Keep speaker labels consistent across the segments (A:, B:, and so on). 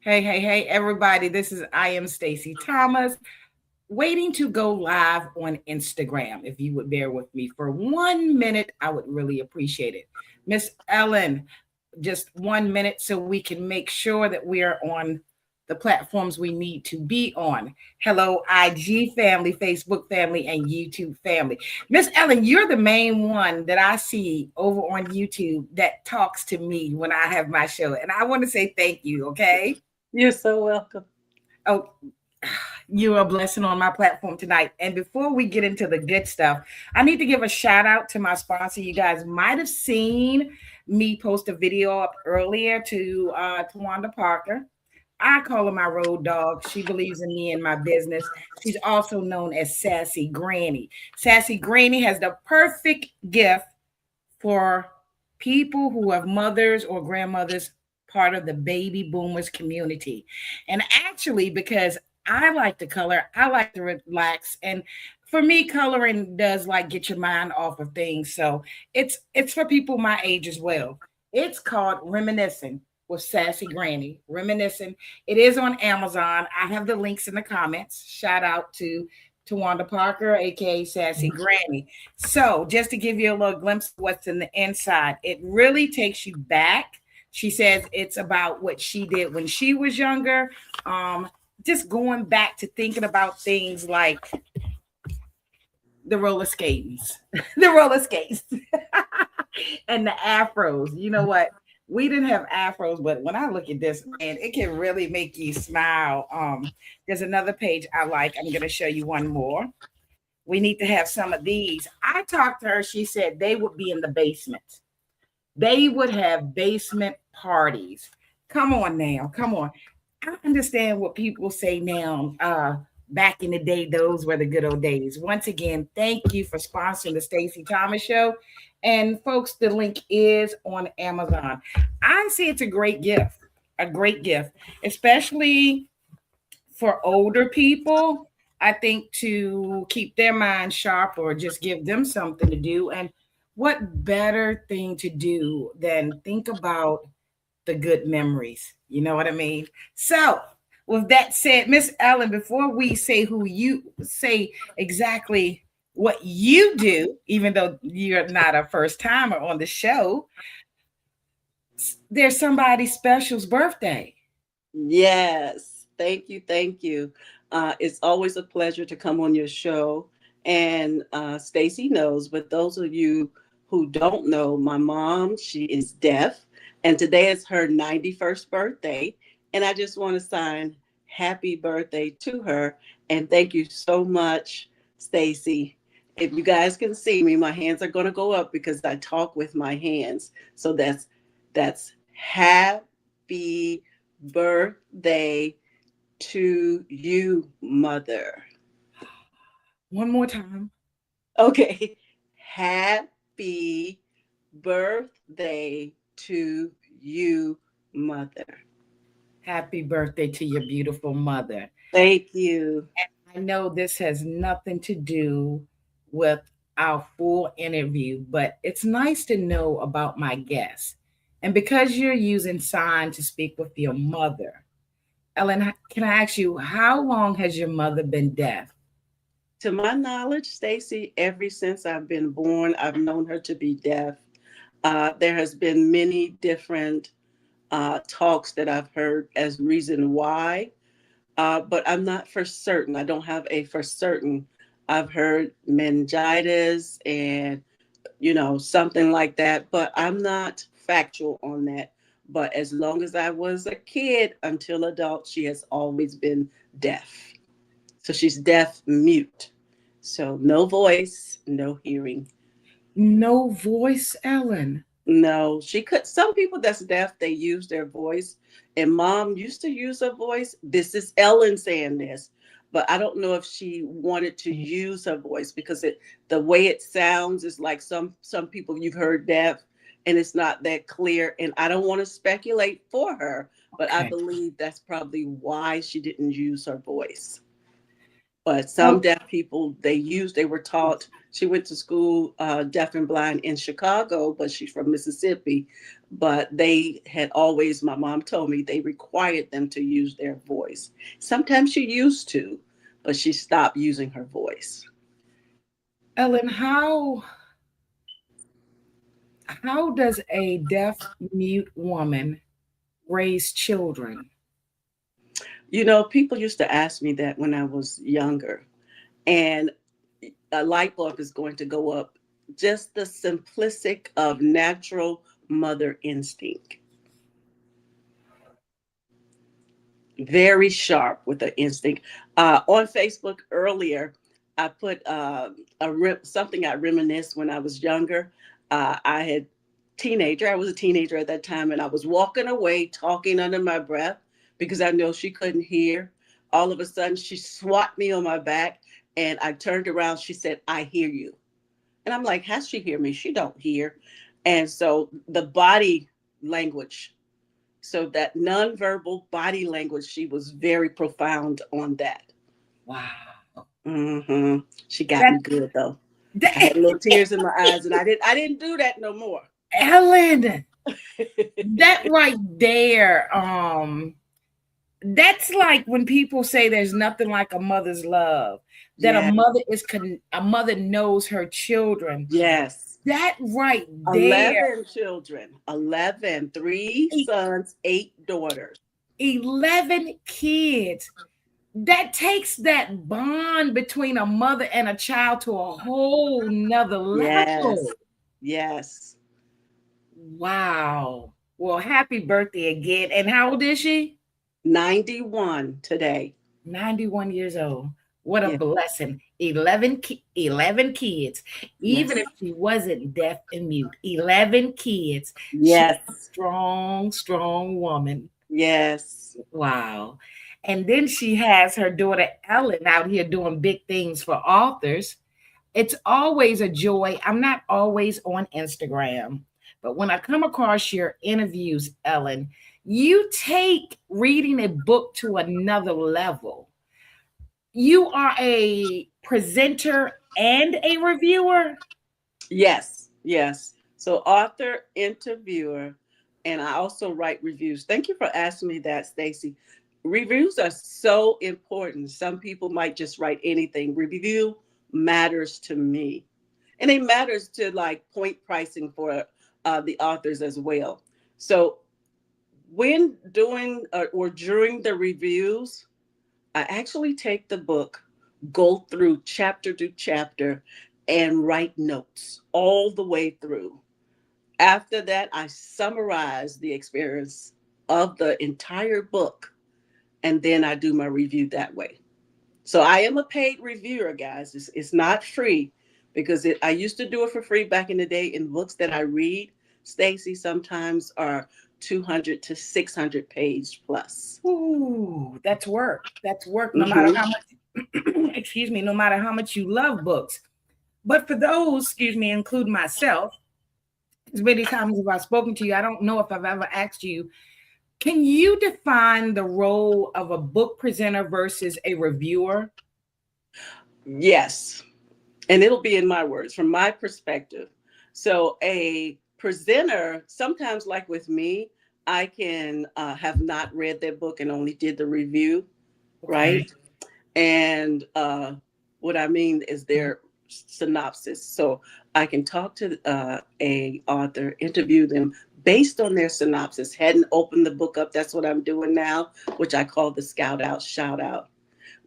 A: Hey, everybody. I am Stacey Thomas, waiting to go live on Instagram. If you would bear with me for 1 minute, I would really appreciate it. Miss Ellen, just 1 minute so we can make sure that we are on the platforms we need to be on. Hello, IG family, Facebook family, and YouTube family. Miss Ellen, you're the main one that I see over on YouTube that talks to me when I have my show. And I want to say thank you, okay?
B: You're so welcome.
A: Oh, you're a blessing on my platform tonight. And before we get into the good stuff, I need to give a shout out to my sponsor. You guys might have seen me post a video up earlier to Tawanda Parker. I call her my road dog. She believes in me and my business. She's also known as Sassy Granny. Sassy Granny has the perfect gift for people who have mothers or grandmothers part of the baby boomers community. And actually, because I like to color, I like to relax. And for me, coloring does like get your mind off of things. So it's for people my age as well. It's called Reminiscing with Sassy Granny. Reminiscing. It is on Amazon. I have the links in the comments. Shout out to Tawanda Parker, aka Sassy Granny. So, just to give you a little glimpse of what's in the inside, it really takes you back. She says it's about what she did when she was younger. Just going back to thinking about things like the roller skates, the roller skates, and the afros. You know what? We didn't have afros, but when I look at this, man, it can really make you smile. There's another page I like. I'm going to show you one more. We need to have some of these. I talked to her. She said they would be in the basement. They would have basement parties. Come on now. Come on. I understand what people say now. Back in the day, those were the good old days. Once again, thank you for sponsoring the Stacey Thomas Show. And folks, the link is on Amazon. I say it's a great gift, especially for older people. I think to keep their mind sharp or just give them something to do. And what better thing to do than think about the good memories? You know what I mean? So, with that said, Miss Ellen, before we say who you say exactly what you do, even though you're not a first timer on the show, there's somebody special's birthday.
B: Yes. Thank you. Thank you. It's always a pleasure to come on your show. And Stacy knows, but those of you who don't know, my mom, she is deaf. And today is her 91st birthday. And I just want to sign happy birthday to her. And thank you so much, Stacy. If you guys can see me, my hands are going to go up because I talk with my hands. So that's happy birthday to you, mother.
A: One more time.
B: Okay. Happy birthday to you, mother.
A: Happy birthday to your beautiful mother.
B: Thank you.
A: I know this has nothing to do with our full interview, but it's nice to know about my guest. And because you're using sign to speak with your mother, Ellen, can I ask you, how long has your mother been deaf?
B: To my knowledge, Stacy, ever since I've been born, I've known her to be deaf. There has been many different talks that I've heard as reason why, but I'm not for certain. I don't have a for certain. I've heard meningitis and something like that, but I'm not factual on that. But as long as I was a kid until adult, she has always been deaf. So she's deaf mute. So no voice, no hearing.
A: No voice, Ellen.
B: No, she could. Some people that's deaf, they use their voice. And mom used to use her voice. This is Ellen saying this, but I don't know if she wanted to use her voice because the way it sounds is like some people you've heard deaf, and it's not that clear. And I don't want to speculate for her, but I
A: Okay.
B: believe that's probably why she didn't use her voice. But some
A: Oh,
B: deaf people, they were taught. She went to school deaf and blind in Chicago, but she's from Mississippi. But they had always, my mom told me, they required them to use their voice. Sometimes she used to, but she stopped using her voice.
A: Ellen, how does a deaf mute woman raise children?
B: People used to ask me that when I was younger, and a light bulb is going to go up. Just the simplistic of natural mother instinct. Very sharp with the instinct. On Facebook earlier, I put something I reminisced when I was younger. I was a teenager at that time, and I was walking away talking under my breath because I know she couldn't hear. All of a sudden, she swat me on my back, and I turned around. She said, "I hear you." And I'm like, "How she hear me? She don't hear." And so the body language, so that nonverbal body language, she was very profound on that.
A: Wow.
B: She got
A: That,
B: me good though. I
A: that
B: had little tears in my eyes, and I didn't do that no more.
A: Ellen, that right there, that's like when people say there's nothing like a mother's love, that
B: Yeah.
A: a mother knows her children.
B: Yes.
A: That right there,
B: 11 children. 11, 3
A: e-
B: sons, 8 daughters.
A: 11 kids. That takes that bond between a mother and a child to a whole nother
B: Yes.
A: level.
B: Yes.
A: Wow. Well, happy birthday again. And how old is she?
B: 91 today.
A: 91 years old. What a
B: Yeah.
A: blessing. 11 kids. Even
B: Yes.
A: if she wasn't deaf and mute, 11 kids. She's a
B: Yes.
A: strong, strong woman.
B: Yes.
A: Wow. And then she has her daughter Ellen out here doing big things for authors. It's always a joy. I'm not always on Instagram, but when I come across your interviews, Ellen, you take reading a book to another level. You are a presenter and a reviewer.
B: Yes, yes. So author, interviewer, and I also write reviews. Thank you for asking me that, Stacey. Reviews are so important. Some people might just write anything. Review matters to me. And it matters to like point pricing for the authors as well. So when doing or during the reviews, I actually take the book, go through chapter to chapter, and write notes all the way through. After that, I summarize the experience of the entire book, and then I do my review that way. So I am a paid reviewer, guys. It's not free because I used to do it for free back in the day. In books that I read, Stacey, sometimes are 200 to 600 page plus.
A: Ooh, that's work. That's work no matter
B: Mm-hmm.
A: how much, excuse me, no matter how much you love books. But for those, excuse me, including myself, as many times as I've spoken to you, I don't know if I've ever asked you, can you define the role of a book presenter versus a reviewer?
B: Yes. And it'll be in my words from my perspective. So a presenter, sometimes like with me, I can have not read their book and only did the review,
A: Okay.
B: right? And what I mean is their synopsis. So I can talk to a author, interview them based on their synopsis. Hadn't opened the book up. That's what I'm doing now, which I call the scout out, shout out.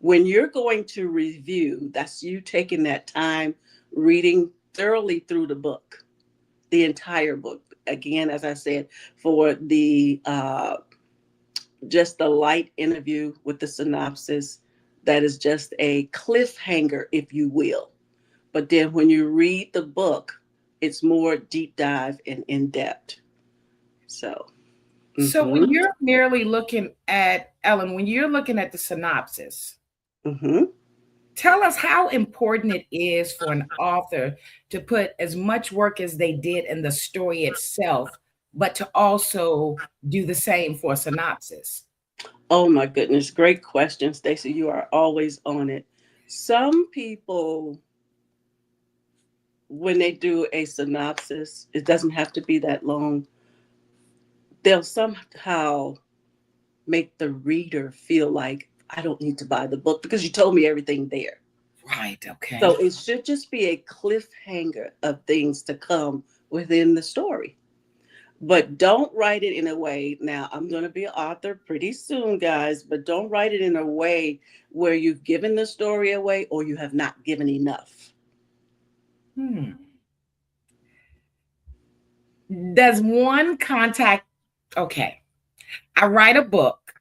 B: When you're going to review, that's you taking that time reading thoroughly through the book, the entire book. Again, as I said, for the just the light interview with the synopsis, that is just a cliffhanger, if you will. But then when you read the book, it's more deep dive and in depth. So,
A: So when
B: mm-hmm,
A: you're merely looking at Ellen, when you're looking at the synopsis,
B: mm-hmm.
A: tell us how important it is for an author to put as much work as they did in the story itself, but to also do the same for a synopsis.
B: Oh my goodness, great question, Stacey. You are always on it. Some people, when they do a synopsis, it doesn't have to be that long. They'll somehow make the reader feel like I don't need to buy the book because you told me everything there.
A: Right. Okay.
B: So it should just be a cliffhanger of things to come within the story. But don't write it in a way, now I'm going to be an author pretty soon, guys, but don't write it in a way where you've given the story away or you have not given enough.
A: Hmm. Does one contact? Okay. I write a book.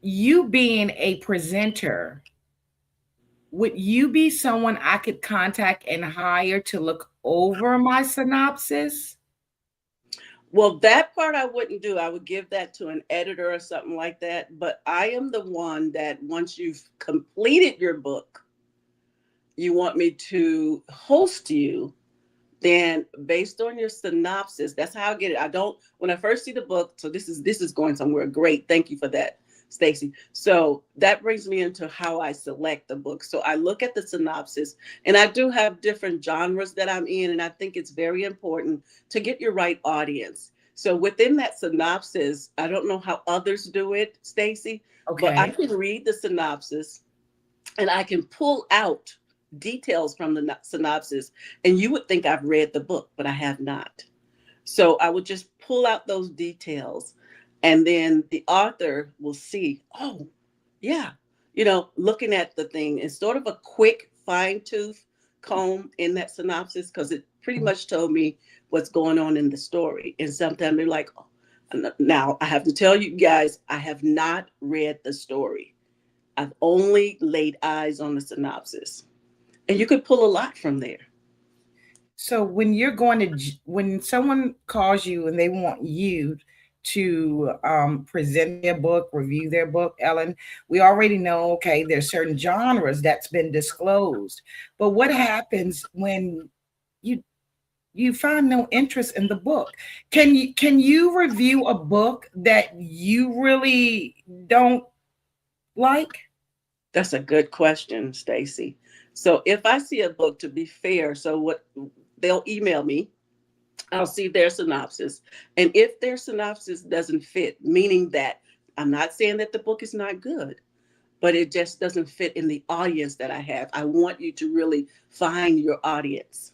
A: You being a presenter, would you be someone I could contact and hire to look over my synopsis?
B: Well, that part I wouldn't do. I would give that to an editor or something like that. But I am the one that once you've completed your book, you want me to host you. Then based on your synopsis, that's how I get it. I don't, when I first see the book, so this is going somewhere great. Thank you for that, Stacey. So that brings me into how I select the book. So I look at the synopsis, and I do have different genres that I'm in, and I think it's very important to get your right audience. So within that synopsis, I don't know how others do it, Stacey, but I
A: Okay.
B: can read the synopsis and I can pull out details from the synopsis, and you would think I've read the book, but I have not. So I would just pull out those details, and then the author will see, oh, yeah, looking at the thing and sort of a quick fine tooth comb in that synopsis, because it pretty much told me what's going on in the story. And sometimes they're like, oh, now I have to tell you guys, I have not read the story. I've only laid eyes on the synopsis. And you could pull a lot from there.
A: So when someone calls you and they want you to present their book, review their book, Ellen, we already know, okay, there's certain genres that's been disclosed. But what happens when you you find no interest in the book? Can you review a book that you really don't like?
B: That's a good question, Stacey. So if I see a book, to be fair, so what they'll email me, I'll see their synopsis. And if their synopsis doesn't fit, meaning that I'm not saying that the book is not good, but it just doesn't fit in the audience that I have. I want you to really find your audience.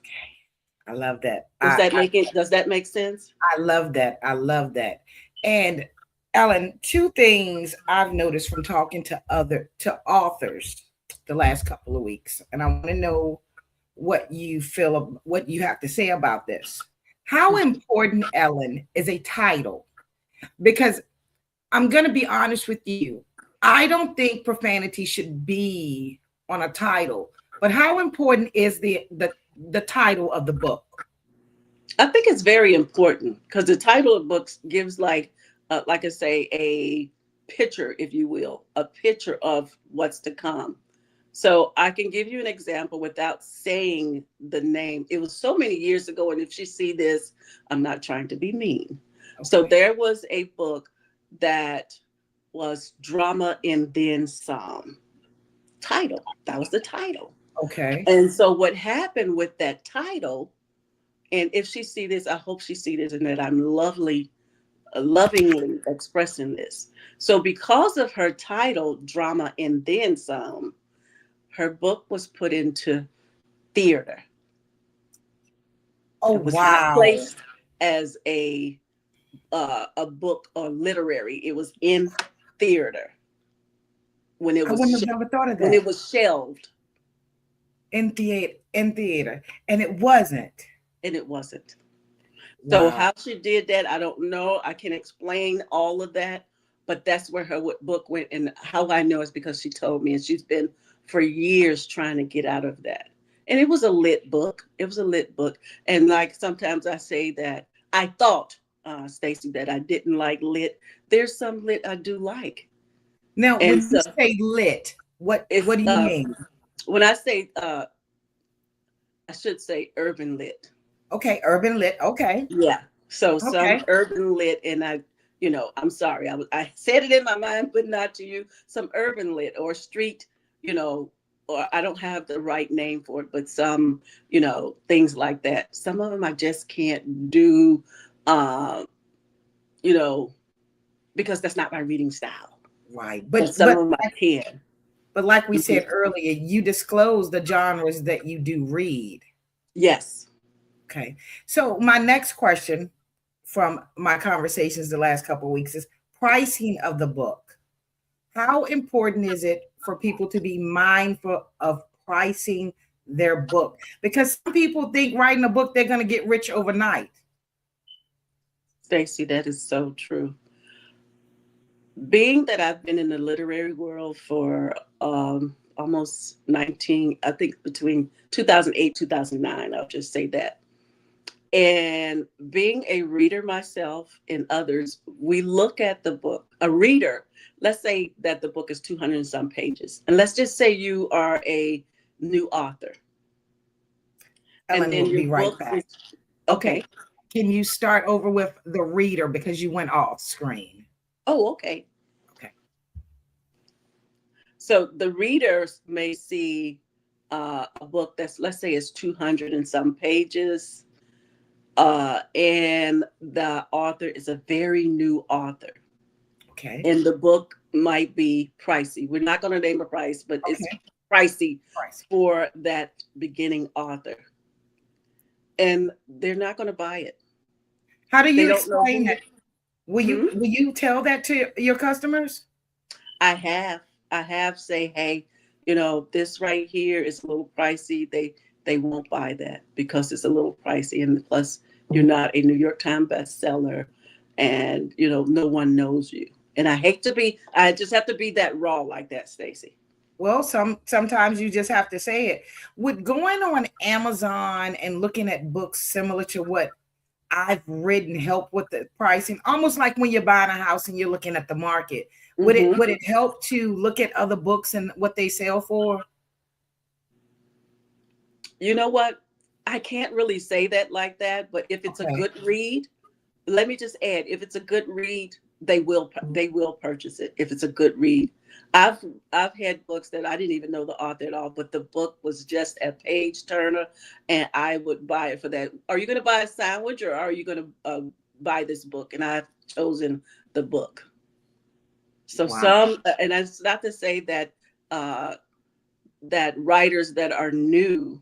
A: I love that.
B: Does that make sense?
A: I love that. I love that. And Ellen, two things I've noticed from talking to authors the last couple of weeks, and I want to know what you have to say about this. How important, Ellen, is a title? Because I'm going to be honest with you, I don't think profanity should be on a title. But how important is the title of the book?
B: I think it's very important because the title of books gives like I say, a picture, if you will, a picture of what's to come. So I can give you an example without saying the name. It was so many years ago, and if you see this, I'm not trying to be mean. So
A: Okay.
B: there was a book that was Drama and Then Some. Title. That was the title.
A: Okay.
B: And so what happened with that title, and if she see this, I hope she see this and that I'm lovingly expressing this. So because of her title, Drama and Then Some, her book was put into theater.
A: Oh
B: It was not
A: wow.
B: placed as a book or literary. It was in theater when it
A: I
B: was
A: wouldn't have never thought of
B: when
A: that.
B: it was shelved,
A: In theater. And it wasn't.
B: and it wasn't. So
A: Wow.
B: how she did that, I don't know. I can explain all of that, but that's where her book went. And how I know is because she told me, and she's been for years trying to get out of that. And it was a lit book. It was a lit book. And like sometimes I say that I thought, Stacey, that I didn't like lit. There's some lit I do like.
A: Now,
B: And
A: when you
B: so
A: say lit, what
B: if
A: do you mean?
B: when I say I should say urban lit.
A: Okay, urban lit. Okay.
B: Yeah. So some
A: Okay.
B: urban lit, and I'm sorry, I said it in my mind, but not to you. Some urban lit or street, you know, or I don't have the right name for it, but some, things like that. Some of them I just can't do, uh, you know, because that's not my reading style.
A: Right.
B: And some of them I can.
A: But like we
B: Mhm.
A: said earlier, you disclose the genres that you do read.
B: Yes.
A: Okay. So my next question from my conversations the last couple of weeks is pricing of the book. How important is it for people to be mindful of pricing their book? Because some people think writing a book, they're going to get rich overnight.
B: Stacey, that is so true. Being that I've been in the literary world for almost 19, I think between 2008, 2009, I'll just say that. And being a reader myself and others, we look at the book, a reader, let's say that the book is 200 and some pages. And let's just say you are a new author. And
A: Ellen
B: then
A: will
B: your
A: be right
B: book is,
A: back.
B: okay.
A: Okay. Can you start over with the reader because you went off screen?
B: Oh, okay.
A: Okay.
B: So the readers may see a book that's, let's say, is 200 and some pages, and the author is a very new author,
A: Okay.
B: and the book might be pricey. We're not going to name a price, but it's
A: Okay.
B: pricey
A: Price.
B: for that beginning author, and they're not going to buy it.
A: How do
B: They
A: you
B: don't know
A: explain
B: who.
A: that? Will
B: Hmm?
A: you tell that to your customers?
B: I have. I have say, hey, this right here is a little pricey. They won't buy that because it's a little pricey, and plus you're not a New York Times bestseller, and no one knows you. And I just have to be that raw like that, Stacey.
A: Well, sometimes you just have to say it. With going on Amazon and looking at books similar to what I've written help with the pricing, almost like when you're buying a house and you're looking at the market.
B: Hmm.
A: Would it help to look at other books and what they sell for?
B: You know what? I can't really say that like that, but if it's a
A: Okay.
B: good read, let me just add, if it's a good read, they will purchase it if it's a good read. i've I've had books that I didn't even know the author at all, but the book was just a page turner, and I would buy it for that. Are you going to buy a sandwich, or are you going to buy this book? And I've chosen the book. So
A: Wow.
B: and that's not to say that uh that writers that are new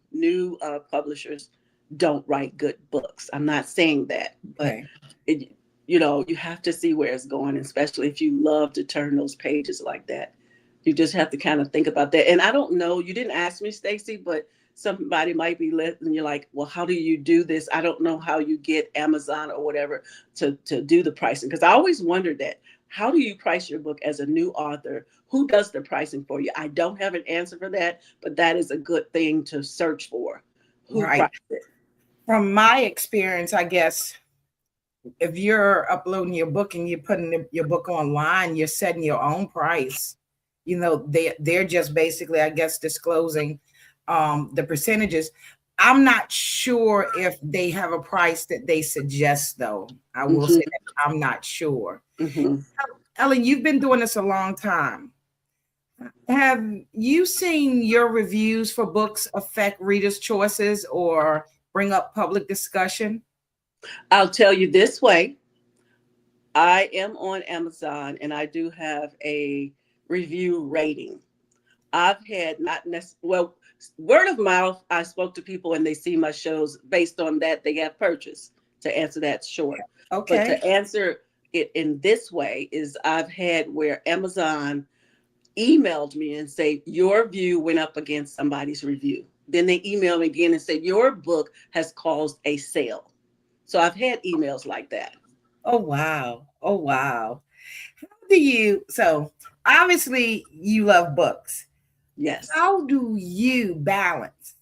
B: publishers don't write good books. I'm not saying that, but
A: Okay.
B: it, you have to see where it's going, especially if you love to turn those pages like that. You just have to kind of think about that. And I don't know, you didn't ask me, Stacey, but somebody might be listening. You're like, well, how do you do this? I don't know how you get Amazon or whatever to do the pricing. Because I always wondered that. How do you price your book as a new author? Who does the pricing for you? I don't have an answer for that, but that is a good thing to search for. Who
A: Right.
B: priced it?
A: From my experience, I guess if you're uploading your book and you're putting your book online, you're setting your own price. They're just basically, I guess, disclosing the percentages. I'm not sure if they have a price that they suggest, though. I will say
B: Mm-hmm,
A: that I'm not sure.
B: mm-hmm.
A: Ellen, you've been doing this a long time. Have you seen your reviews for books affect readers' choices or bring up public discussion?
B: I'll tell you this way. I am on Amazon, and I do have a review rating. I've had not necessarily, well, word of mouth. I spoke to people and they see my shows based on that. They have purchased, to answer that short. But
A: Okay.
B: to answer it in this way is I've had where Amazon emailed me and say, your view went up against somebody's review. Then they emailed me again and said, your book has caused a sale. So I've had emails like that.
A: Oh, wow. Oh, wow. So obviously you love books.
B: Yes.
A: How do you balance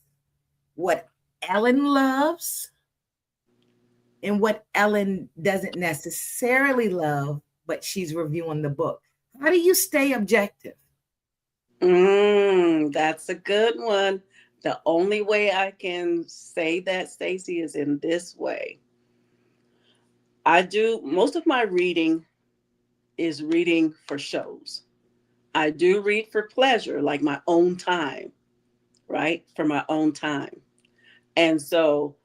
A: what Ellen loves and what Ellen doesn't necessarily love, but she's reviewing the book? How do you stay objective?
B: That's a good one. The only way I can say that, Stacey, is in this way. I do most of my reading is reading for shows. I do read for pleasure, like my own time, right? For my own time. And so,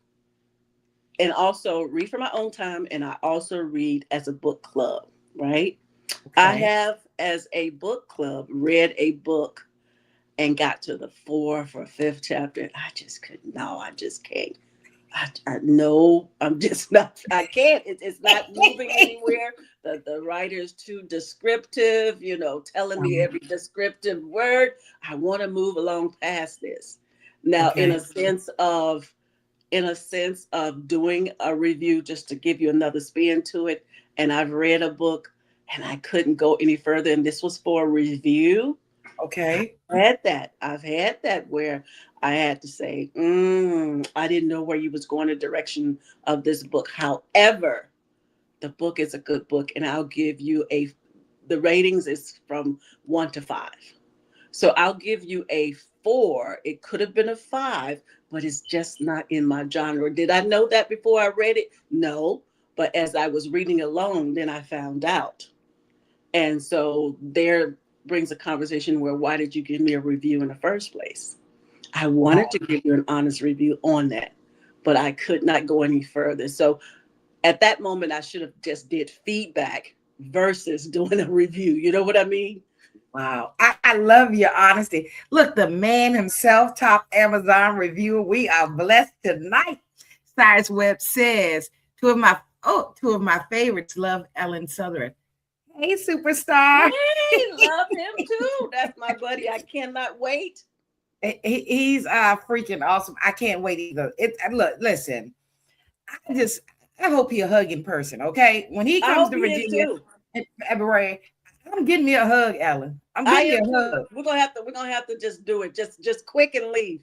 B: and also read for my own time. And I also read as a book club, right? I
A: Okay.
B: have, as a book club, read a book and got to the fourth or fifth chapter. And I just couldn't, no, I just can't. I know I'm just not, I can't, it's not moving anywhere. The writer is too descriptive, telling me every descriptive word. I want to move along past this. Now,
A: Okay.
B: in a sense of doing a review, just to give you another spin to it, and I've read a book and I couldn't go any further, and this was for a review.
A: Okay.
B: I've had that where I had to say, I didn't know where you was going the direction of this book. However, the book is a good book, and I'll give you the ratings is from 1 to 5. So I'll give you a 4. It could have been a 5, but it's just not in my genre. Did I know that before I read it? No. But as I was reading along, then I found out. And so there brings a conversation where, why did you give me a review in the first place? I wanted to give you an honest review on that, but I could not go any further. So at that moment, I should have just did feedback versus doing a review. You know what I mean?
A: Wow. I love your honesty. Look, the man himself, top Amazon reviewer. We are blessed tonight. Cyrus Webb says, two of my favorites love Ellen Sudderth. Hey, superstar.
B: Hey, love him too. That's my buddy. I cannot wait.
A: He's freaking awesome. I can't wait either. Look, listen. I just I hope he's a hugging person. Okay, when he
B: I
A: comes
B: hope
A: to
B: he is
A: Virginia
B: too.
A: in February, I'm getting me a hug, Ellen. I'm
B: I
A: getting me
B: am
A: a
B: too.
A: hug.
B: We're gonna have to just do it. Just quick and leave.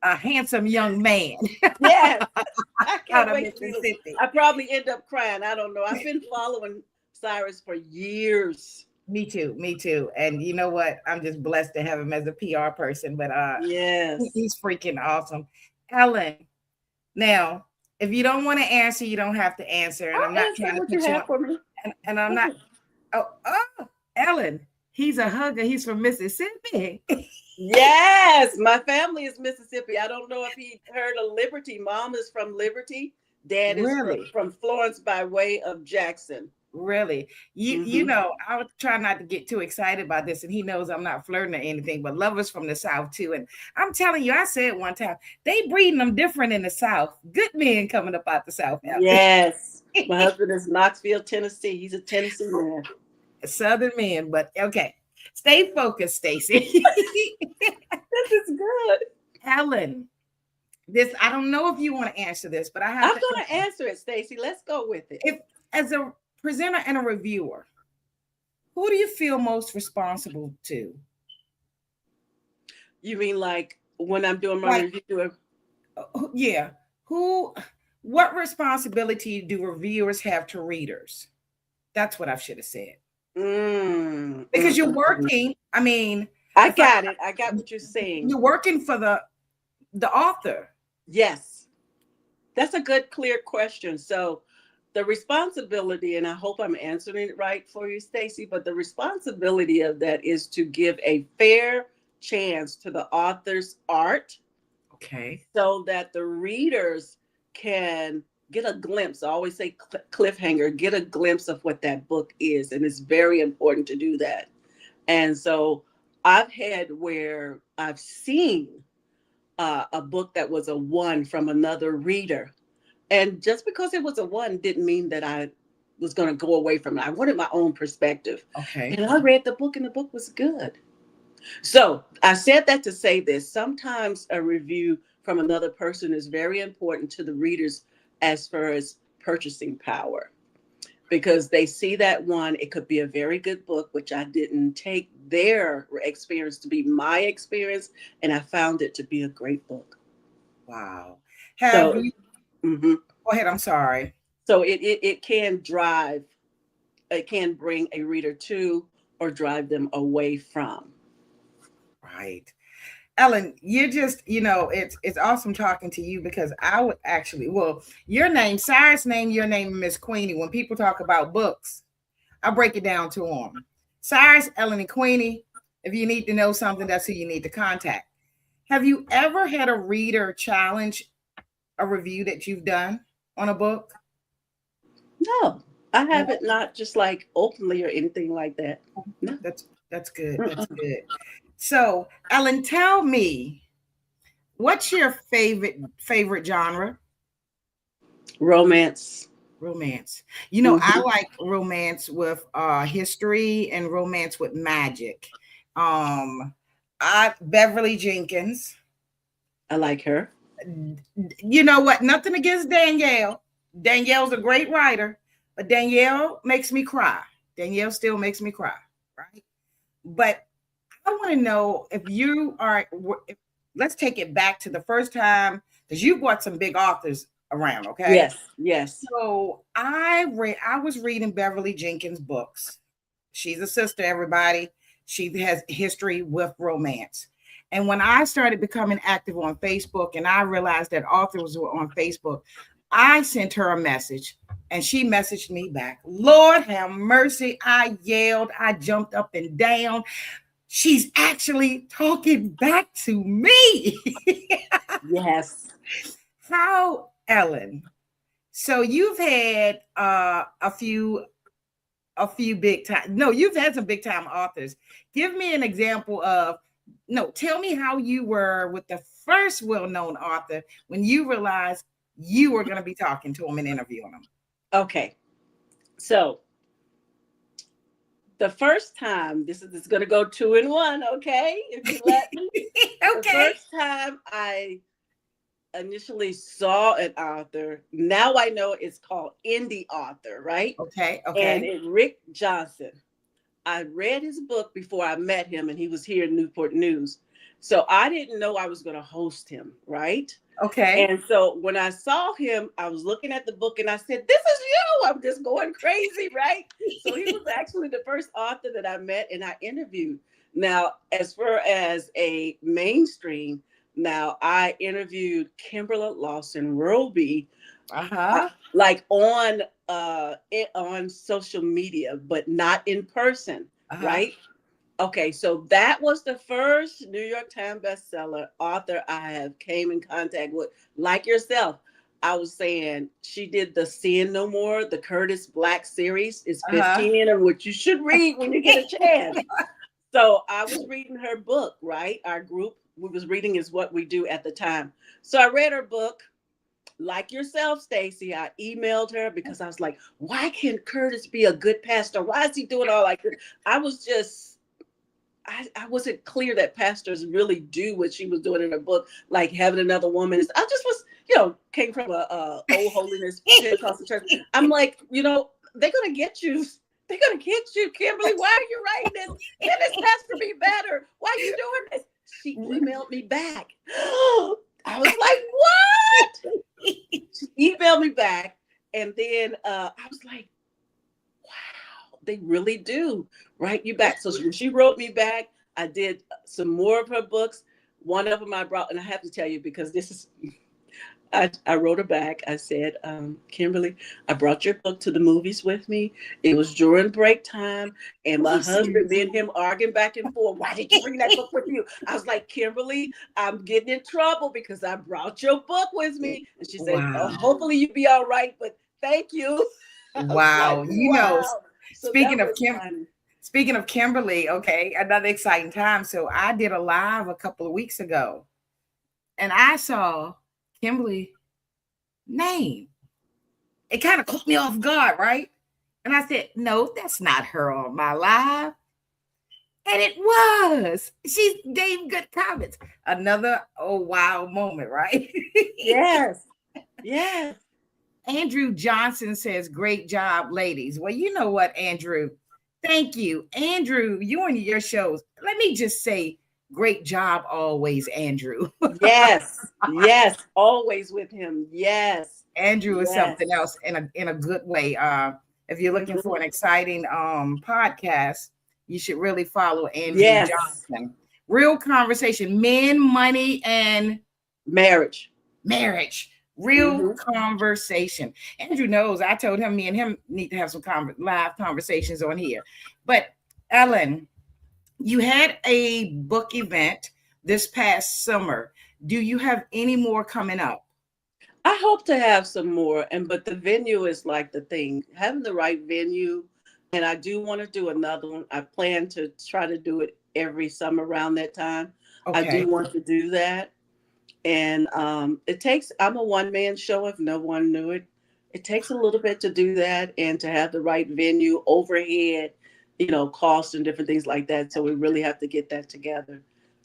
A: A handsome young man
B: Yes. I
A: out
B: can't
A: of
B: wait to meet him.
A: Mississippi.
B: I probably end up crying. I don't know. I've been following Cyrus for years.
A: Me too, me too. And you know what? I'm just blessed to have him as a PR person. But
B: Yes.
A: he's freaking awesome, Ellen. Now, if you don't want to answer, you don't have to answer. And I'm
B: I'll
A: not
B: answer
A: trying to
B: what you
A: put you on.
B: have for me.
A: And I'm not. Oh, Ellen. He's a hugger. He's from Mississippi.
B: Yes, my family is Mississippi. I don't know if he heard of Liberty. Mom is from Liberty. Dad is
A: Really?
B: from Florence by way of Jackson.
A: Really? You
B: Hmm.
A: know, I would try not to get too excited about this, and he knows I'm not flirting or anything, but lovers from the South too. And I'm telling you, I said one time, they breeding them different in the South. Good men coming up out the South out there.
B: Yes. My husband is Knoxville, Tennessee. He's a Tennessee man.
A: Southern men, but okay. Stay focused, Stacey.
B: This is good.
A: Ellen, this I don't know if you want to answer this, but I
B: I'm
A: have to
B: going to answer it, Stacey. Let's go with it.
A: if as a presenter and a reviewer, who do you feel most responsible to?
B: You mean like when I'm doing my
A: Like,
B: review?
A: yeah, what responsibility do reviewers have to readers? That's what I should have said. Because you're
B: Mm.
A: working, I mean,
B: I
A: if I,
B: got it. I got what you're saying.
A: you're working for the author.
B: Yes. That's a good, clear question. So the responsibility, and I hope I'm answering it right for you, Stacey, but the responsibility of that is to give a fair chance to the author's art
A: Okay.
B: so that the readers can get a glimpse. I always say cliffhanger, get a glimpse of what that book is. And it's very important to do that. And so I've had where I've seen a book that was a 1 from another reader. And just because it was a 1 didn't mean that I was going to go away from it. I wanted my own perspective.
A: Okay.
B: And I read the book and the book was good. So I said that to say this. Sometimes a review from another person is very important to the readers as far as purchasing power, because they see that one, it could be a very good book, which I didn't take their experience to be my experience, and I found it to be a great book.
A: Wow.
B: So,
A: Go
B: mhm.
A: ahead. I'm sorry.
B: So it can drive, it can bring a reader to or drive them away from.
A: Right. Ellen, you're just, it's awesome talking to you because I would actually, well, your name, Cyrus name, your name, Miss Queenie. When people talk about books, I'll break it down to them. Cyrus, Ellen, and Queenie. If you need to know something, that's who you need to contact. Have you ever had a reader challenge a review that you've done on a book?
B: No, I haven't, not just like openly or anything like that. No.
A: That's good. That's good. So, Ellen, tell me, what's your favorite genre?
B: Romance.
A: Romance. You know, I like romance with history and romance with magic. Beverly Jenkins.
B: I like her.
A: You know what? Nothing against Danielle. Danielle's a great writer, but Danielle makes me cry. Danielle still makes me cry, right? But I want to know if you are, let's take it back to the first time, because you brought some big authors around, okay?
B: Yes, yes.
A: So I was reading Beverly Jenkins' books. She's a sister, everybody. She has history with romance. And when I started becoming active on Facebook and I realized that authors were on Facebook, I sent her a message and she messaged me back. Lord have mercy. I yelled. I jumped up and down. She's actually talking back to me.
B: Yes.
A: How, Ellen? So you've had a few big time. No, you've had some big time authors. Give me an example of, tell me how you were with the first well-known author when you realized you were going to be talking to him and interviewing him.
B: Okay. So the first time, this is going to go 2 in 1, okay? If you let me.
A: Okay.
B: The first time I initially saw an author, now I know it's called indie author, right?
A: Okay.
B: And it's Rick Johnson. I read his book before I met him, and he was here in Newport News. So I didn't know I was going to host him, right?
A: Okay.
B: And so when I saw him, I was looking at the book and I said, this is you. I'm just going crazy, right? So he was actually the first author that I met and I interviewed. Now, as far as a mainstream, now I interviewed Kimberly Lawson Roby, like on social media, but not in person, right? Okay, so that was the first New York Times bestseller author I have came in contact with. Like yourself, I was saying she did the Sin No More, the Curtis Black series. It's 15 of which you should read when you get a chance. So I was reading her book, right? Our group, we was reading is what we do at the time. So I read her book. Like yourself, Stacey, I emailed her because I was like, why can't Curtis be a good pastor? Why is he doing all like this? I was just, I wasn't clear that pastors really do what she was doing in her book, like having another woman. I just was, came from a old holiness Pentecostal church. I'm like, they're going to get you. They're going to get you, Kimberly. Why are you writing this? Can this pastor be better? Why are you doing this? She emailed me back. I was like, what? She emailed me back. And then I was like, wow, they really do write you back. So when she wrote me back, I did some more of her books. One of them I brought, and I have to tell you because this is, I wrote her back. I said, Kimberly, I brought your book to the movies with me. It was during break time, and my husband, me and him arguing back and forth. Why did you bring that book with you? I was like, Kimberly, I'm getting in trouble because I brought your book with me. And she said, oh, hopefully you be all right, but thank you.
A: Wow.
B: Like,
A: So speaking of Kimberly, okay, another exciting time. So I did a live a couple of weeks ago and I saw Kimberly name. It kind of caught me off guard, right? And I said, no, that's not her on my live. And it was. She gave good comments. Another wow moment, right?
B: Yes. Yes.
A: Andrew Johnson says, great job, ladies. Well, you know what, Andrew? Thank you. Andrew, you and your shows. Let me just say, great job always, Andrew.
B: Yes. Yes. Always with him. Yes.
A: Andrew is something else in a good way. If you're looking for an exciting podcast, you should really follow Andrew Johnson. Real conversation, men, money, and
B: marriage.
A: Real
B: Mm-hmm.
A: conversation. Andrew knows I told him me and him need to have some live conversations on here. But Ellen, you had a book event this past summer. Do you have any more coming up?
B: I hope to have some more, but the venue is like the thing. Having the right venue, and I do want to do another one. I plan to try to do it every summer around that time. I
A: Okay.
B: do want to do that. And it takes, I'm a one man show if no one knew it. It takes a little bit to do that and to have the right venue, overhead, cost and different things like that. So we really have to get that together,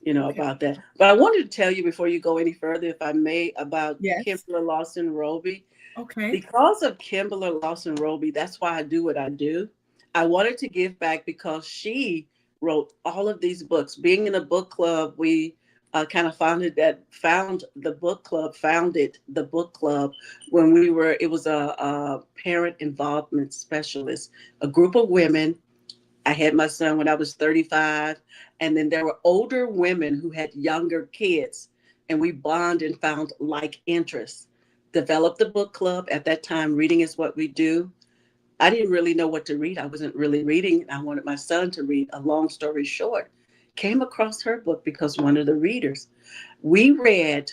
A: Okay.
B: about that. But I wanted to tell you before you go any further, if I may, about
A: Yes.
B: Kimberly Lawson Roby.
A: Okay.
B: Because of Kimberly Lawson Roby, that's why I do what I do. I wanted to give back because she wrote all of these books. Being in a book club, we kind of founded the book club when it was a parent involvement specialist, a group of women. I had my son when I was 35, and then there were older women who had younger kids, and we bonded and found like interests. Developed the book club. At that time, reading is what we do. I didn't really know what to read. I wasn't really reading. I wanted my son to read. A long story short, came across her book because one of the readers. We read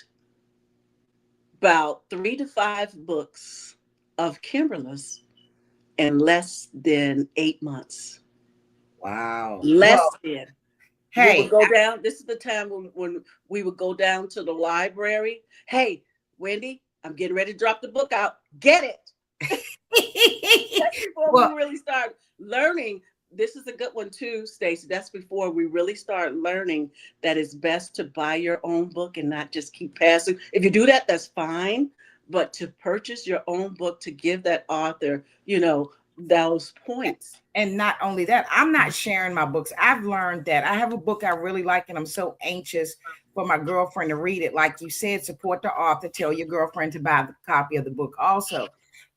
B: about 3 to 5 books of Kimberly's in less than 8 months.
A: Wow.
B: Less
A: Well,
B: than. We would
A: hey.
B: go down. This is the time when we would go down to the library. Hey, Wendy, I'm getting ready to drop the book out. Get it. That's before we
A: Well,
B: really start learning. This is a good one too, Stacey. That's before we really start learning that it's best to buy your own book and not just keep passing. If you do that, that's fine. But to purchase your own book to give that author, those points.
A: and not only that, I'm not sharing my books. I've learned that I have a book I really like, and I'm so anxious for my girlfriend to read it. Like you said, support the author, tell your girlfriend to buy the copy of the book also.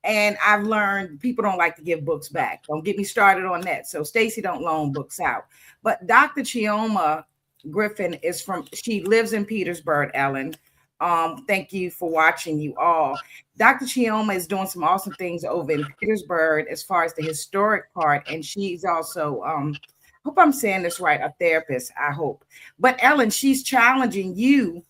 A: And I've learned people don't like to give books back. Don't get me started on that. So Stacey don't loan books out. But Dr. Chioma Griffin she lives in Petersburg, Ellen. Thank you for watching, you all. Dr. Chioma is doing some awesome things over in Petersburg as far as the historic part. And she's also, hope I'm saying this right, a therapist, I hope. But Ellen, she's challenging you.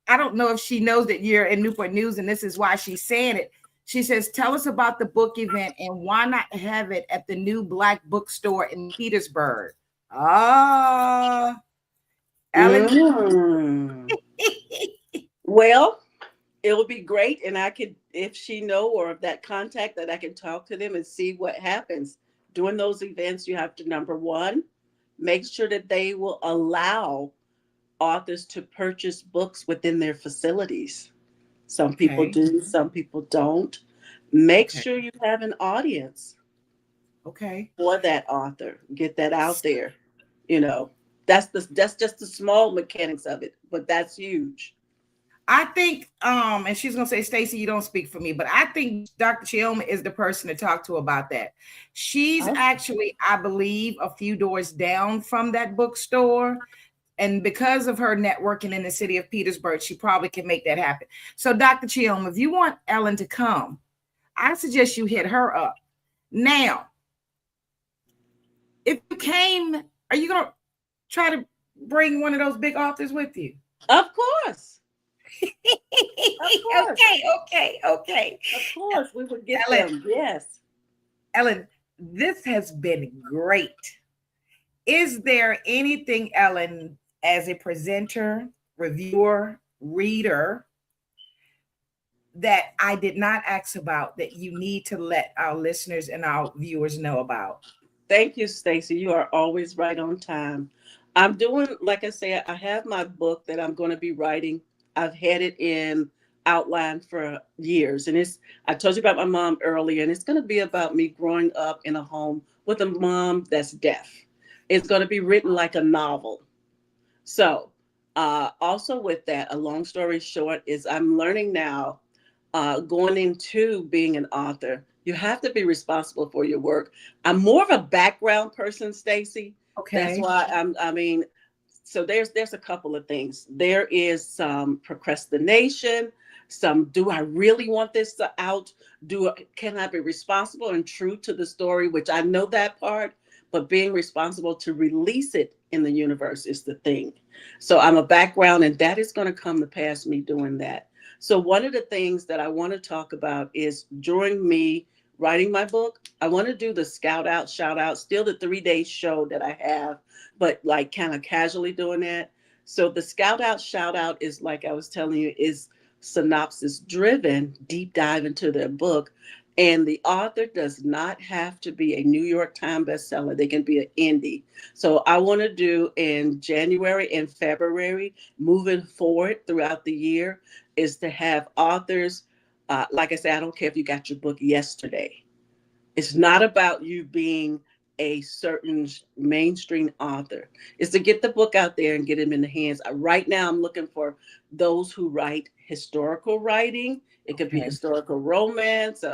A: I don't know if she knows that you're in Newport News, and this is why she's saying it. She says, tell us about the book event and why not have it at the new Black bookstore in Petersburg? Ah, Ellen.
B: Mm. Well, it would be great, and I could, if she know or if that contact that I can talk to them and see what happens during those events. You have to, number one, make sure that they will allow authors to purchase books within their facilities. Some people
A: Okay.
B: do, some people don't. Make
A: Okay.
B: sure you have an audience
A: Okay.
B: for that author. Get that out there. You know, that's just the small mechanics of it, but that's huge.
A: I think, and she's gonna say, Stacey, you don't speak for me, but I think Dr. Chioma is the person to talk to about that. She's
B: Oh,
A: actually, I believe, a few doors down from that bookstore. And because of her networking in the city of Petersburg, she probably can make that happen. So, Dr. Chioma, if you want Ellen to come, I suggest you hit her up. Now, if you came, are you gonna try to bring one of those big authors with you?
B: of course. Of course.
A: Okay.
B: Of course. We would get
A: Ellen,
B: them. Yes.
A: Ellen, this has been great. Is there anything, Ellen, as a presenter, reviewer, reader, that I did not ask about that you need to let our listeners and our viewers know about?
B: Thank you, Stacey. You are always right on time. I'm doing, like I said, I have my book that I'm going to be writing. I've had it in outline for years. And I told you about my mom earlier, and it's going to be about me growing up in a home with a mom that's deaf. It's going to be written like a novel. So, also with that, a long story short is I'm learning now, going into being an author, you have to be responsible for your work. I'm more of a background person, Stacey. That's
A: Okay.
B: why I mean, So there's a couple of things. There is some procrastination. Some, do I really want this out? Can I be responsible and true to the story? Which I know that part, but being responsible to release it in the universe is the thing. So I'm a background, and that is going to come to pass me doing that. So one of the things that I want to talk about is during me writing my book, I want to do the scout out, shout out, still the 3 day show that I have, but like kind of casually doing that. So the scout out, shout out is, like I was telling you, is synopsis driven, deep dive into their book. And the author does not have to be a New York Times bestseller. They can be an indie. So I want to do in January and February, moving forward throughout the year, is to have authors. Like I said, I don't care if you got your book yesterday. It's not about you being a certain mainstream author. It's to get the book out there and get them in the hands. Right now, I'm looking for those who write historical writing. It could be
A: Okay.
B: historical romance,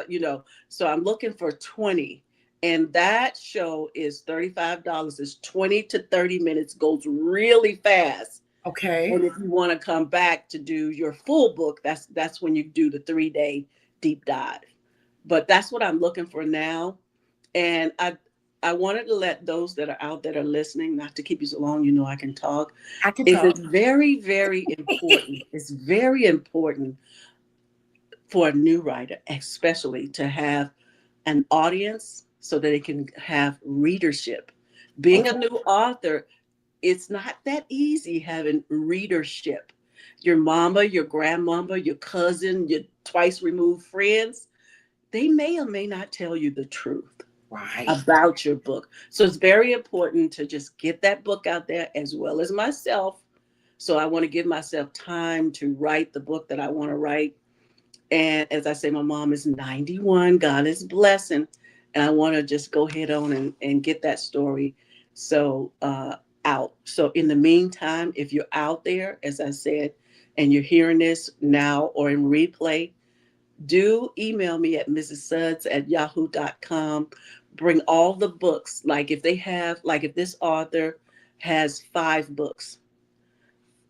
B: So I'm looking for 20. And that show is $35. It's 20 to 30 minutes, goes really fast.
A: Okay.
B: And if you want to come back to do your full book, that's when you do the 3 day deep dive. But that's what I'm looking for now. And I wanted to let those that are out that are listening, not to keep you so long, I can talk.
A: I can
B: It's
A: talk.
B: very, very important. It's very important for a new writer, especially to have an audience so that it can have readership. Being
A: Okay.
B: a new author, it's not that easy having readership. Your mama, your grandmama, your cousin, your twice removed friends, they may or may not tell you the truth
A: Right.
B: about your book. So it's very important to just get that book out there, as well as myself. So I want to give myself time to write the book that I want to write. And as I say, my mom is 91. God is blessing. And I want to just go ahead on and get that story out. So in the meantime, if you're out there, as I said, and you're hearing this now or in replay, do email me at mrssuds@yahoo.com. Bring all the books. Like if this author has 5 books,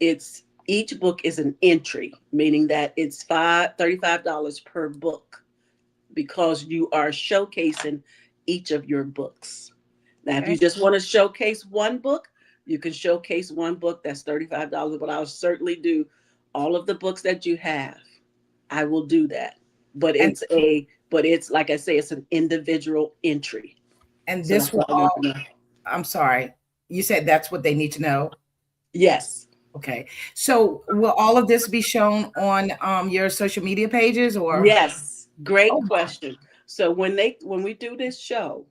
B: each book is an entry, meaning that it's $35 per book, because you are showcasing each of your books. Now, if
A: Okay.
B: you just want to showcase one book, you can showcase one book. That's $35, but I'll certainly do all of the books that you have. I will do that. But
A: And
B: it's like I say, it's an individual entry.
A: and
B: So
A: this
B: that's
A: will
B: what I want
A: all,
B: to know.
A: I'm sorry. You said that's what they need to know.
B: Yes.
A: Okay. So will all of this be shown on your social media pages or?
B: Yes. Great
A: Oh my.
B: question. So when we do this show,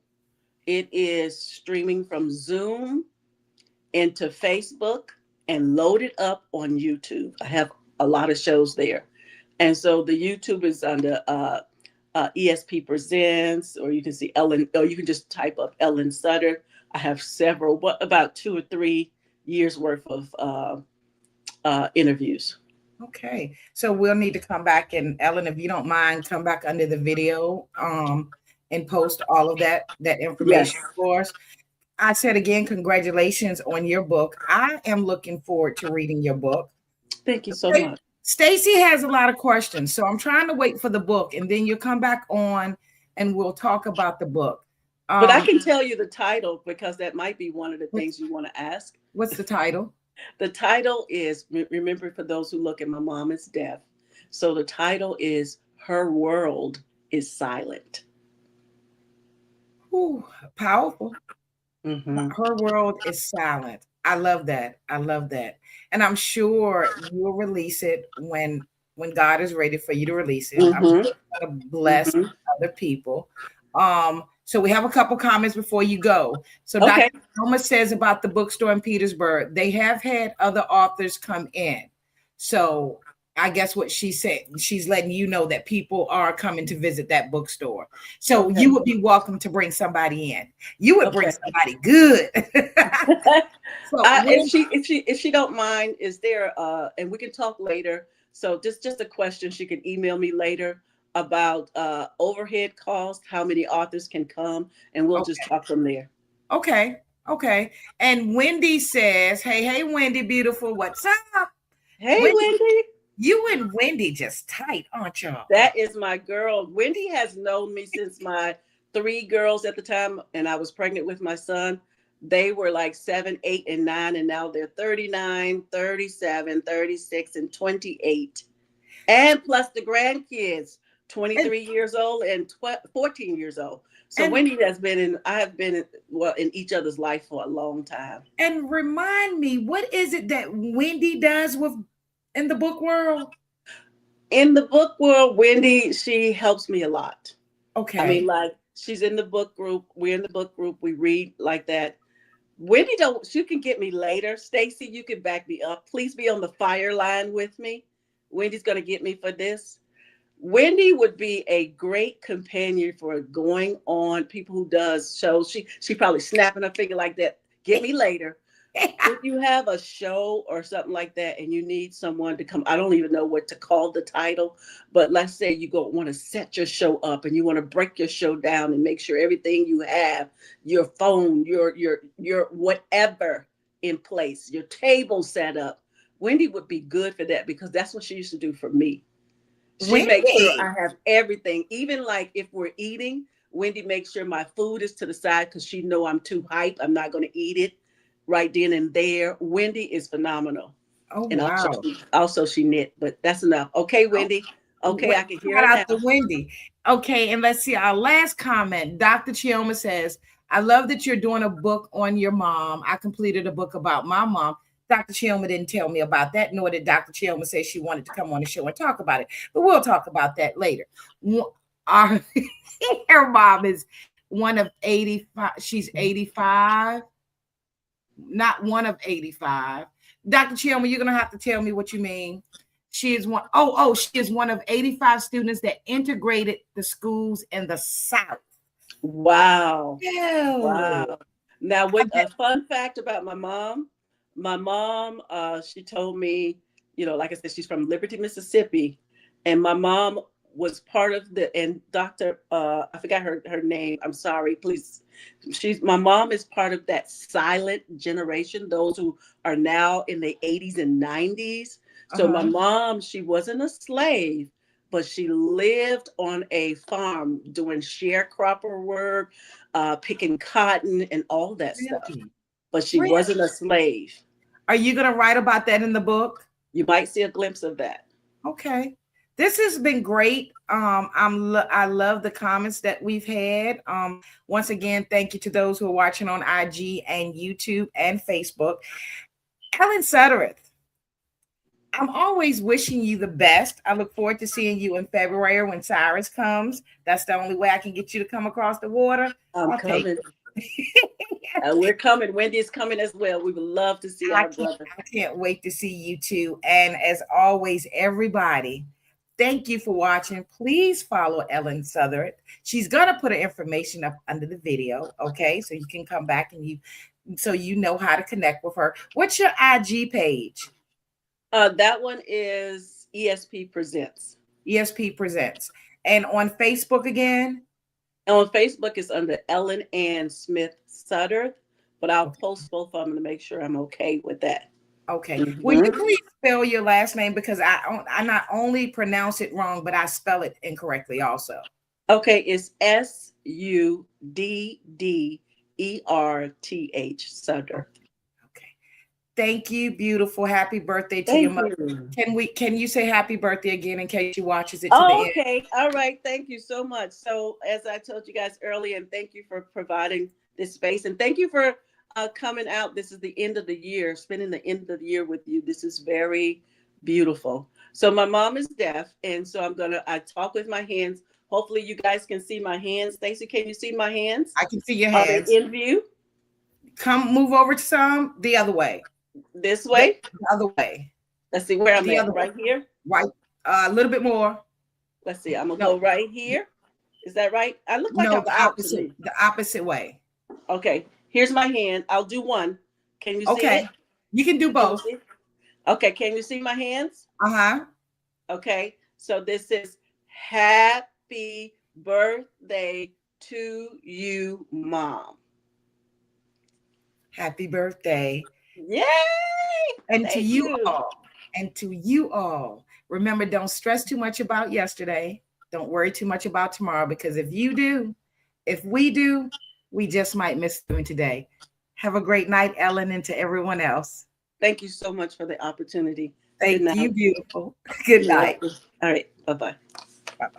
B: it is streaming from Zoom into Facebook and loaded up on YouTube. I have a lot of shows there. And so the YouTube is under ESP Presents, or you can see Ellen, or you can just type up Ellen Sutter. I have several, about 2 or 3 years worth of interviews.
A: Okay. So we'll need to come back, and Ellen, if you don't mind, come back under the video and post all of that
B: Yes.
A: information for us. I said again, congratulations on your book. I am looking forward to reading your book.
B: Thank you so much.
A: Stacey has a lot of questions, so I'm trying to wait for the book, and then you'll come back on and we'll talk about the book.
B: But I can tell you the title, because that might be one of the things you want to ask.
A: What's the title?
B: The title is, remember, for those who look, at my mom is deaf. So the title is Her World is Silent.
A: Ooh, powerful.
B: Mm-hmm.
A: Her world is silent. I love that. I love that. And I'm sure you'll release it when God is ready for you to release it. I'm
B: Mm-hmm.
A: going to bless
B: Mm-hmm.
A: other people. So we have a couple comments before you go. So
B: Okay.
A: Dr. Thomas says about the bookstore in Petersburg, they have had other authors come in. So I guess what she said, she's letting you know that people are coming to visit that bookstore. So
B: Okay.
A: you would be welcome to bring somebody in. You would bring
B: Okay.
A: somebody good. So
B: if she don't mind, is there and we can talk later. So just a question, she can email me later about overhead costs, how many authors can come, and we'll just talk from there.
A: okay. Okay. And Wendy says, hey, Wendy, beautiful. What's up?
B: Hey,
A: Wendy,
B: Wendy.
A: you and Wendy just tight, aren't y'all?
B: That is my girl. Wendy has known me since my 3 girls at the time, and I was pregnant with my son. They were like 7, 8, and 9, and now they're 39, 37, 36, and 28. And plus the grandkids,
A: And
B: 23 years old and 14 years old. So
A: and
B: Wendy I have been in each other's life for a long time.
A: and remind me, what is it that Wendy does with in the book world?
B: In the book world, Wendy, she helps me a lot. I mean,
A: Okay.
B: like she's in the book group. We're in the book group. We read like that. Wendy don't. She can get me later. Stacey, you can back me up. Please be on the fire line with me. Wendy's gonna get me for this. Wendy would be a great companion for going on people who does shows. She probably snapping her finger like that. Get me later. If you have a show or something like that and you need someone to come, I don't even know what to call the title, but let's say you go want to set your show up and you want to break your show down and make sure everything you have, your phone, your whatever in place, your table set up. Wendy would be good for that because that's what she used to do for me. She makes sure
A: Wendy.
B: I have everything, even like if we're eating. Wendy makes sure my food is to the side because she know I'm too hype. I'm not going to eat it right then and there. Wendy is phenomenal,
A: Oh
B: and
A: wow.
B: also she knit. But that's enough. Okay,
A: Oh,
B: Wendy. Okay, I can hear
A: shout
B: it
A: out to
B: now.
A: Wendy. Okay, and let's see our last comment. Dr. Chioma says, I love that you're doing a book on your mom. I completed a book about my mom. Dr. Chioma didn't tell me about that, nor did Dr. Chioma say she wanted to come on the show and talk about it. But we'll talk about that later. Our, her mom is one of 85. She's 85, not one of 85. Dr. Chioma, you're going to have to tell me what you mean. She is one. She is one of 85 students that integrated the schools in the South.
B: Wow.
A: Oh,
B: Wow. Now, with a fun fact about my mom, she told me, like I said, she's from Liberty, Mississippi, and my mom was part of and Dr. I forgot her name. I'm sorry, please. My mom is part of that silent generation, those who are now in the 80s and 90s. So my mom, she wasn't a slave, but she lived on a farm doing sharecropper work, picking cotton and all that stuff.
A: really?
B: But she
A: Really?
B: wasn't a slave.
A: Are you going to write about that in the book?
B: You might see a glimpse of that.
A: Okay. This has been great. I love the comments that we've had. Once again, thank you to those who are watching on IG and YouTube and Facebook. Ellen Sudderth, I'm always wishing you the best. I look forward to seeing you in February when Cyrus comes. That's the only way I can get you to come across the water.
B: I'm
A: I'll take
B: coming.
A: it.
B: We're coming. Wendy is coming as well. We would love to see our brother.
A: I can't wait to see you too. And as always, everybody, thank you for watching. Please follow Ellen Sudderth. She's gonna put her information up under the video, okay? So you can come back and you know how to connect with her. What's your IG page?
B: That one is ESP Presents.
A: ESP Presents. And on Facebook again?
B: And on Facebook, it's under Ellen Ann Smith Sudderth, but I'll post both of them to make sure I'm okay with that.
A: Okay. Will you please spell your last name because I not only pronounce it wrong, but I spell it incorrectly also.
B: Okay, it's Sudderth.
A: Okay. Thank you, beautiful. Happy birthday to your mother. Can you say happy birthday again in case she watches it to the end?
B: Okay. All right. Thank you so much. So as I told you guys earlier, and thank you for providing this space, and thank you for coming out. This is the end of the year, spending the end of the year with you. This is very beautiful. So my mom is deaf, and so I talk with my hands. Hopefully you guys can see my hands. Stacey, can you see my hands?
A: I can see your
B: Are they
A: hands.
B: in view?
A: Move over to some the other way.
B: This way?
A: The other way.
B: Let's see where I'm
A: The
B: at.
A: other
B: Right
A: way.
B: here?
A: Right. A little bit more.
B: Let's see. I'm going to go right here. Is that right? I look like I'm
A: the
B: out to me.
A: opposite way.
B: Okay. Here's my hand. I'll do one. Can you see it?
A: You can do both.
B: Okay. Can you see my hands?
A: Uh-huh.
B: Okay. So this is happy birthday to you, Mom.
A: Happy birthday.
B: Yay!
A: And to
B: Thank
A: you
B: you.
A: all, and to you all, remember, don't stress too much about yesterday. Don't worry too much about tomorrow, because if you do, if we do, we just might miss doing today. Have a great night, Ellen, and to everyone else.
B: Thank you so much for the opportunity. Good
A: Thank
B: night.
A: you, beautiful. Good
B: You're
A: night.
B: welcome. All right. Bye-bye.